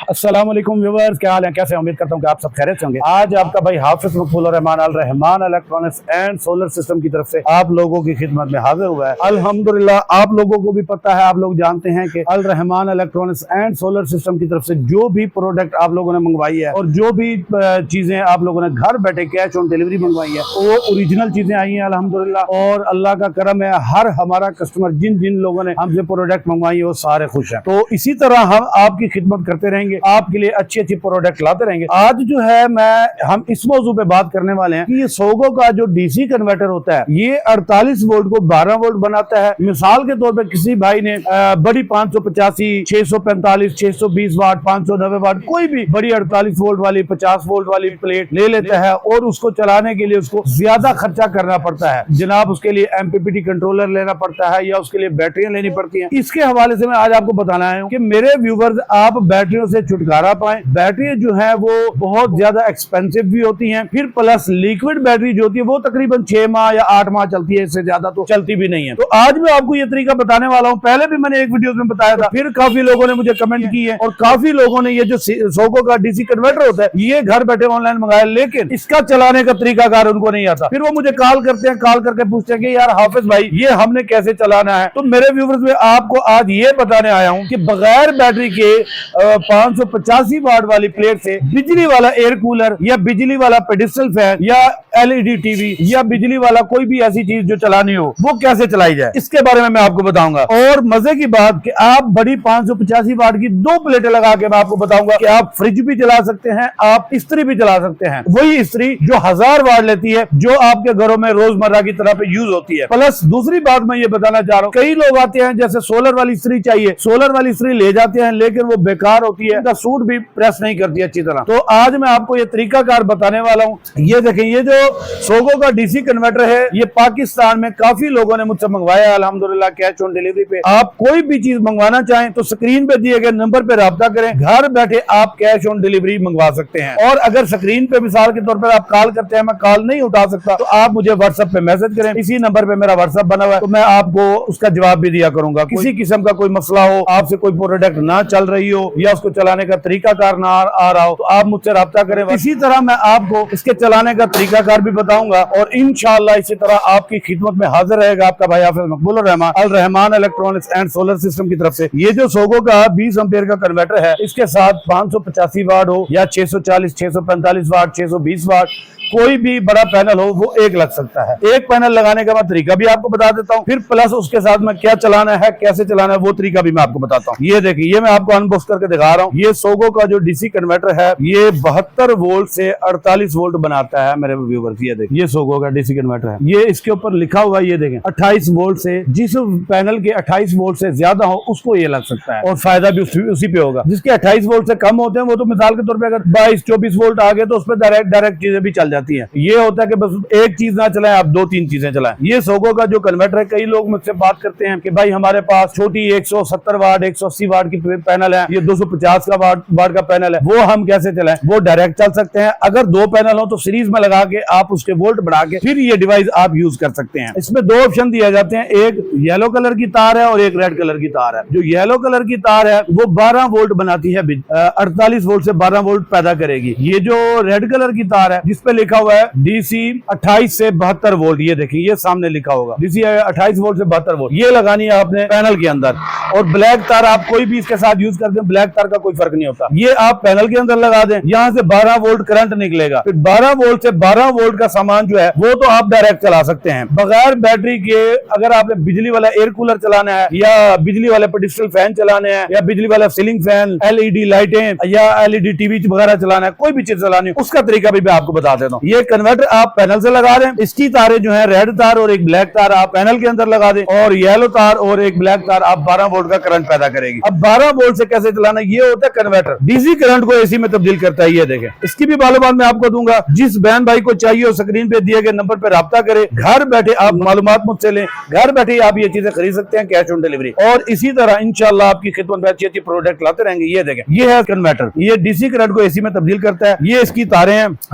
अस्सलाम वालेकुम व्यूअर्स, क्या हाल है, कैसे हैं? उम्मीद करता हूं कि आप सब खैरियत से होंगे। आज आपका भाई Hafiz Maqbool Rahman Al Rahman electronics and solar system की तरफ से आप लोगों की खिदमत में हाजिर हुआ है। अल्हम्दुलिल्लाह आप लोगों को भी पता है, आप लोग जानते हैं कि Al Rahman electronics and solar system की तरफ से जो भी प्रोडक्ट आप लोगों ने मंगवाई है और जो भी चीजें आप लोगों ने घर बैठे कैश ऑन डिलीवरी मंगवाई है वो ओरिजिनल चीजें आई हैं अल्हम्दुलिल्लाह। और अल्लाह का करम है, हर हमारा कस्टमर जिन जिन लोगों ने हमसे प्रोडक्ट मंगवाई है वो सारे खुश हैं। तो इसी तरह हम आपकी खिदमत करते रहेंगे, आपके लिए अच्छी अच्छी प्रोडक्ट लाते रहेंगे। आज जो है हम इस मौजू पे बात करने वाले हैं कि ये सोगो का जो डीसी कन्वर्टर होता है ये 48 वोल्ट को 12 वोल्ट बनाता है। मिसाल के तौर पे किसी भाई ने बड़ी 585, 645, 620 वाट, 590 वाट कोई भी बड़ी 48 वोल्ट वाली 50 वोल्ट वाली प्लेट ले लेता है और उसको चलाने के लिए उसको ज्यादा खर्चा करना पड़ता है जनाब। उसके लिए MPPT कंट्रोलर लेना पड़ता है या उसके लिए बैटरियां लेनी पड़ती हैं। इसके हवाले से मैं आज आपको बताना है कि मेरे व्यूवर्स आप बैटरियों से छुटकारा पाएं। बैटरी जो है वो बहुत ज्यादा एक्सपेंसिव भी होती हैं, फिर प्लस लिक्विड बैटरी जो होती है वो तकरीबन 6 माह या 8 माह चलती है, इससे ज्यादा तो चलती भी नहीं है। तो आज मैं आपको ये तरीका बताने वाला हूँ। पहले भी मैंने एक वीडियो में बताया था, फिर काफी लोगों ने मुझे कमेंट किए और काफी लोगों ने ये जो सोगो का डीसी कन्वर्टर होता है ये घर बैठे ऑनलाइन मंगाया, लेकिन इसका चलाने का तरीकाकार उनको नहीं आता। फिर वो मुझे कॉल करते हैं, कॉल करके पूछते हैं कि यार हाफिज भाई ये हमने कैसे चलाना है। तो मेरे व्यूवर्स में आपको आज ये बताने आया हूँ कि बगैर बैटरी के 585 वाट वाली प्लेट से बिजली वाला एयर कूलर या बिजली वाला पेडिस्टल फैन या LED टीवी या बिजली वाला कोई भी ऐसी चीज जो चलानी हो वो कैसे चलाई जाए, इसके बारे में मैं आपको बताऊंगा। और मजे की बात कि आप बड़ी 585 वाट की 2 प्लेटें लगा के मैं आपको बताऊंगा कि आप फ्रिज भी चला सकते हैं, आप इस्त्री भी चला सकते हैं। वही इस्त्री जो 1000 वाट लेती है, जो आपके घरों में रोजमर्रा की तरह पे यूज होती है। प्लस दूसरी बात मैं ये बताना चाह रहा हूँ, कई लोग आते हैं जैसे सोलर वाली इस्त्री चाहिए, सोलर वाली इस्त्री ले जाते हैं लेकिन वो बेकार होती है, उनका सूट भी प्रेस नहीं करती अच्छी तरह। तो आज मैं आपको ये तरीकाकार बताने वाला हूँ। ये देखें, ये जो सोगो का डीसी कन्वर्टर है ये पाकिस्तान में काफी लोगों ने मुझसे मंगवाया अल्हम्दुलिल्लाह कैश ऑन डिलीवरी पे। आप कोई भी चीज मंगवाना चाहें तो स्क्रीन पे दिए गए नंबर पे राब्ता करें, घर बैठे आप कैश ऑन डिलीवरी मंगवा सकते हैं। और अगर स्क्रीन पे मिसाल के तौर पर आप कॉल करते हैं, मैं कॉल नहीं उठा सकता, तो आप मुझे व्हाट्सएप पे मैसेज करें, इसी नंबर पे मेरा व्हाट्सएप बना हुआ है, तो मैं आपको उसका जवाब भी दिया करूंगा। किसी किस्म का कोई मसला हो, आपसे कोई प्रोडक्ट ना चल रही हो या उसको चलाने का तरीकाकार ना आ रहा हो तो आप मुझसे राब्ता करें। इसी तरह मैं आपको इसके चलाने का तरीकाकार भी बताऊंगा और इंशाअल्लाह इसी तरह आपकी खिदमत में हाजिर रहेगा आपका भाई Hafiz Maqbool Rahman Al Rahman electronics and solar system की तरफ से। ये जो सोगो का 20 एम्पीयर का कन्वर्टर है, इसके साथ 585 वाट हो या 640, 645 वाट, 620 वाट कोई भी बड़ा पैनल हो वो एक लग सकता है। एक पैनल लगाने का मैं तरीका भी आपको बता देता हूँ, फिर प्लस उसके साथ में क्या चलाना है, कैसे चलाना है वो तरीका भी मैं आपको बताता हूँ। ये देखिए, ये मैं आपको अनबॉक्स करके दिखा रहा हूँ। ये सोगो का जो डीसी कन्वर्टर है ये 72 वोल्ट से 48 वोल्ट बनाता है मेरे व्यूअर्स। ये देखिए, ये सोगो का डीसी कन्वर्टर है, ये इसके ऊपर लिखा हुआ है, ये देखें 28 वोल्ट से, जिस पैनल के 28 वोल्ट से ज्यादा हो उसको ये लग सकता है और फायदा भी उसी पे होगा। जिसके 28 वोल्ट से कम होते हैं वो तो मिसाल के तौर पर अगर 22-24 वोल्ट आ गए तो उस पर डायरेक्ट चीजें भी चल जाती है। ये होता है कि बस एक चीज ना चलाएं, आप 2-3 चीजें चलाएं। ये सोगो का जो कन्वर्टर है, कई लोग मुझसे बात करते हैं कि भाई हमारे पास छोटी 170 वाट 180 वाट की पैनल है, ये 250 का वाट का पैनल है, वो हम कैसे चलाएं? वो डायरेक्ट चल सकते हैं। अगर 2 पैनल हो तो सीरीज में लगा के आप उसके वोल्ट बढ़ा के फिर ये डिवाइस आप यूज कर सकते हैं। इसमें 2 ऑप्शन दिए जाते हैं, एक येलो कलर की तार है और एक रेड कलर की तार है। जो येलो कलर की तार है वो 12 वोल्ट बनाती है, 48 वोल्ट से 12 वोल्ट पैदा करेगी। ये जो रेड कलर की तार है जिसपे लिखा हुआ है डीसी 28 से 72 वोल्ट, ये देखिए ये सामने लिखा होगा डीसी 28 वोल्ट से 72 वोल्ट, ये लगानी है आपने पैनल के अंदर। और ब्लैक तार आप कोई भी इसके साथ यूज करते हैं, ब्लैक तार का कोई फर्क नहीं होता, ये आप पैनल के अंदर लगा दें, यहाँ से 12 वोल्ट करंट निकलेगा। फिर 12 वोल्ट से 12 वोल्ट का सामान जो है वो तो आप डायरेक्ट चला सकते हैं बगैर बैटरी के। अगर आपने बिजली वाला एयर कूलर चलाना है या बिजली वाले पेडिस्टल फैन चलाने हैं या बिजली वाला सीलिंग फैन, LED लाइटें या LED टीवी वगैरह चलाना है, कोई भी चीज चलानी है, उसका तरीका भी मैं आपको बता देता हूँ। ये कन्वर्टर आप पैनल से लगा दें, इसकी तारें जो है रेड तार और एक ब्लैक तार आप पैनल के अंदर लगा दें और येलो तार और एक ब्लैक तार आप 12 वोल्ट का करंट पैदा करेगी। अब 12 वोल्ट से कैसे चलाना, ये होता है कन्वर्टर, डीसी करंट को एसी में तब्दील करता है। ये देखें, इसकी भी मालूमात मैं आपको दूंगा। जिस बहन भाई को चाहिए हो स्क्रीन पे दिए गए नंबर पे राब्ता करे, घर बैठे आप मालूमात मुझसे लें, घर बैठे आप ये चीजें खरीद सकते हैं कैश ऑन डिलीवरी। और इसी तरह इंशाल्लाह आपकी खिदमत में अच्छी अच्छी प्रोडक्ट लाते रहेंगे। ये देखें, ये है कन्वर्टर, ये डीसी करंट को एसी में तब्दील करता है। ये इसकी तारें हैं,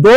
2